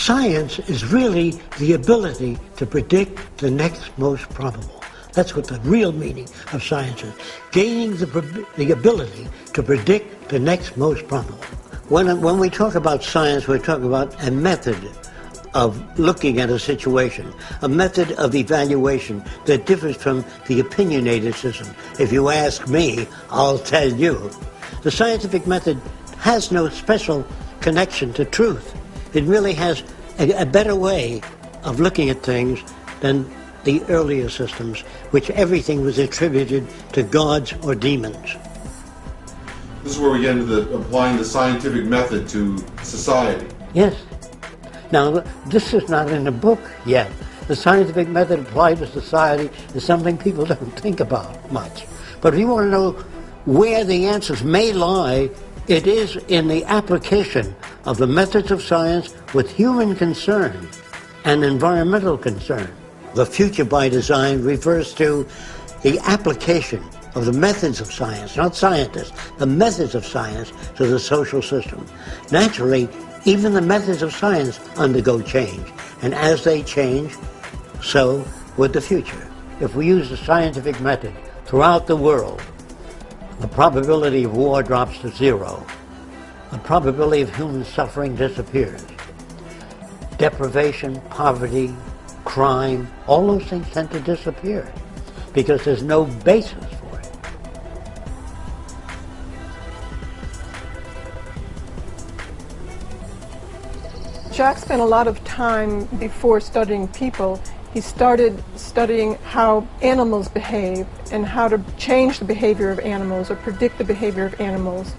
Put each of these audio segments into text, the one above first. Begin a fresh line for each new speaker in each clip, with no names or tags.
Science is really the ability to predict the next most probable. That's what the real meaning of science is. Gaining the ability to predict the next most probable. When we talk about science, we're talking about a method of looking at a situation, a method of evaluation that differs from the opinionated system. If you ask me, I'll tell you. The scientific method has no special connection to truth. It really has a better way of looking at things than the earlier systems, which everything was attributed to gods or demons.
This is where we get into applying the scientific method to society.
Yes. Now, this is not in the book yet. The scientific method applied to society is something people don't think about much. But if you want to know where the answers may lie, it is in the application of the methods of science with human concern and environmental concern. The future by design refers to the application of the methods of science, not scientists, the methods of science to the social system. Naturally, even the methods of science undergo change, and as they change, so would the future. If we use the scientific method throughout the world, the probability of war drops to zero. The probability of human suffering disappears. Deprivation, poverty, crime, all those things tend to disappear because there's no basis for it.
Jacque spent a lot of time before studying people. He started studying how animals behave and how to change the behavior of animals or predict the behavior of animals.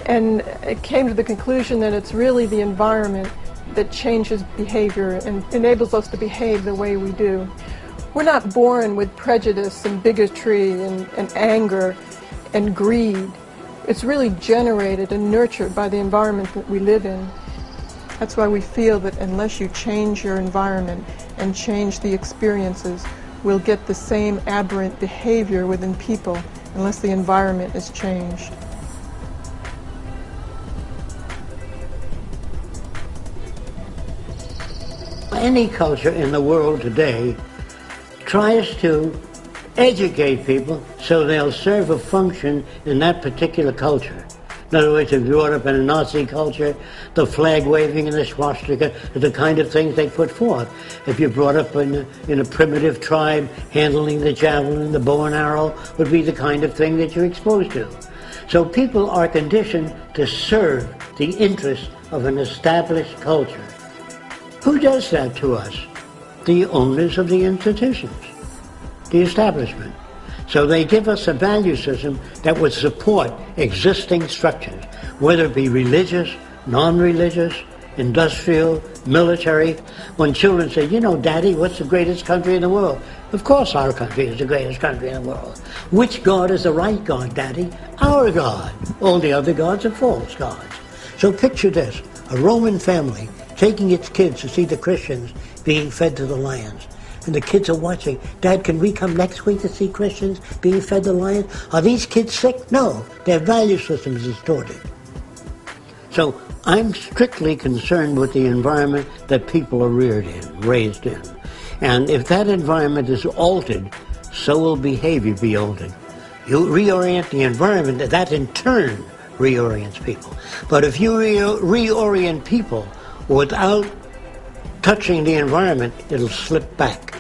And it came to the conclusion that it's really the environment that changes behavior and enables us to behave the way we do. We're not born with prejudice and bigotry and anger and greed. It's really generated and nurtured by the environment that we live in. That's why we feel that unless you change your environment and change the experiences, we'll get the same aberrant behavior within people unless the environment is changed.
Any culture in the world today tries to educate people so they'll serve a function in that particular culture. In other words, if you're brought up in a Nazi culture, the flag waving and the swastika are the kind of things they put forth. If you're brought up in a primitive tribe, handling the javelin, the bow and arrow would be the kind of thing that you're exposed to. So people are conditioned to serve the interests of an established culture. Who does that to us? The owners of the institutions, the establishment. So they give us a value system that would support existing structures, whether it be religious, non-religious, industrial, military. When children say, you know, Daddy, what's the greatest country in the world? Of course our country is the greatest country in the world. Which God is the right God, Daddy? Our God. All the other gods are false gods. So picture this, a Roman family taking its kids to see the Christians being fed to the lions. And the kids are watching. Dad, can we come next week to see Christians being fed to lions? Are these kids sick? No, their value system is distorted. So I'm strictly concerned with the environment that people are reared in, raised in. And if that environment is altered, so will behavior be altered. You reorient the environment, that in turn reorients people. But if you reorient people without touching the environment, it'll slip back.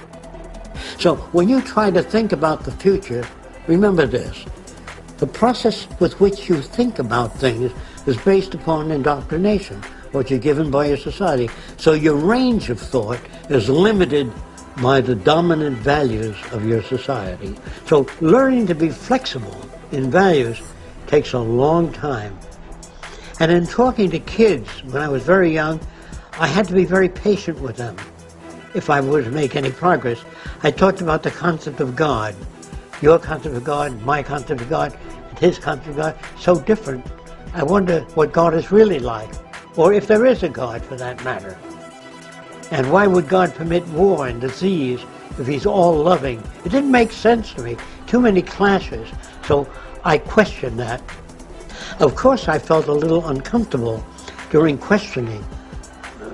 So when you try to think about the future, remember this. The process with which you think about things is based upon indoctrination, what you're given by your society. So your range of thought is limited by the dominant values of your society. So learning to be flexible in values takes a long time. And in talking to kids when I was very young, I had to be very patient with them if I were to make any progress. I talked about the concept of God. Your concept of God, my concept of God, and his concept of God, so different. I wonder what God is really like, or if there is a God for that matter. And why would God permit war and disease if he's all loving? It didn't make sense to me. Too many clashes. So I questioned that. Of course, I felt a little uncomfortable during questioning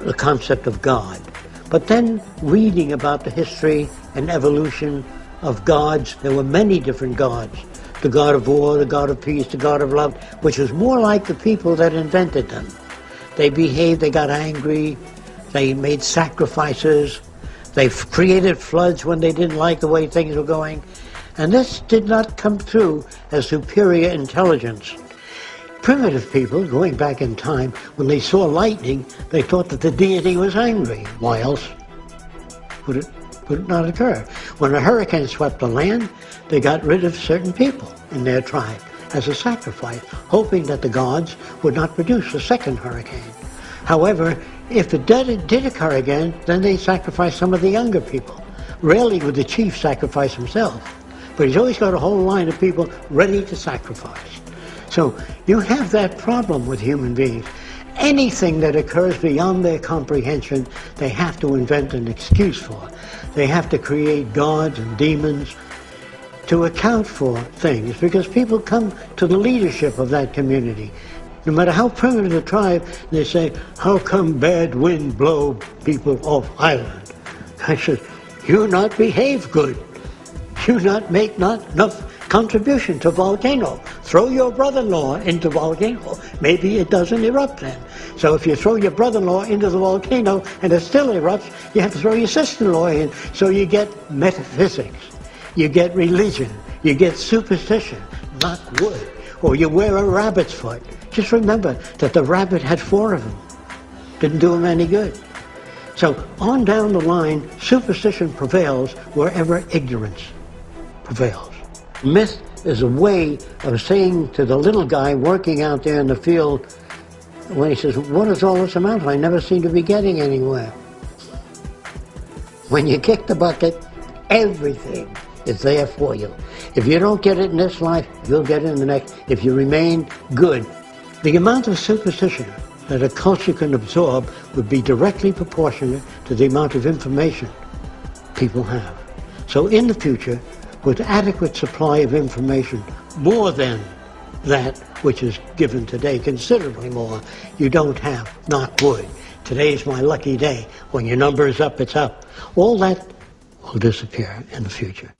the concept of God. But then reading about the history and evolution of gods, there were many different gods. The god of war, the god of peace, the god of love, which was more like the people that invented them. They behaved, they got angry, they made sacrifices, they created floods when they didn't like the way things were going. And this did not come through as superior intelligence. Primitive people, going back in time, when they saw lightning, they thought that the deity was angry. Why else would it not occur? When a hurricane swept the land, they got rid of certain people in their tribe as a sacrifice, hoping that the gods would not produce a second hurricane. However, if it did occur again, then they sacrificed some of the younger people. Rarely would the chief sacrifice himself, but he's always got a whole line of people ready to sacrifice. So you have that problem with human beings. Anything that occurs beyond their comprehension, they have to invent an excuse for. They have to create gods and demons to account for things, because people come to the leadership of that community. No matter how primitive the tribe, they say, how come bad wind blow people off island? I said, you not behave good. You not make not enough contribution to volcano. Throw your brother-in-law into volcano. Maybe it doesn't erupt then. So if you throw your brother-in-law into the volcano and it still erupts, you have to throw your sister-in-law in. So you get metaphysics, you get religion, you get superstition, not wood. Or you wear a rabbit's foot. Just remember that the rabbit had 4 of them. Didn't do him any good. So on down the line, superstition prevails wherever ignorance prevails. Myth is a way of saying to the little guy working out there in the field, when he says, what does all this amount to? I never seem to be getting anywhere. When you kick the bucket, everything is there for you. If you don't get it in this life, you'll get it in the next, if you remain good. The amount of superstition that a culture can absorb would be directly proportionate to the amount of information people have. So in the future, with adequate supply of information, more than that which is given today, considerably more, you don't have, knock wood. Today's my lucky day. When your number is up, it's up. All that will disappear in the future.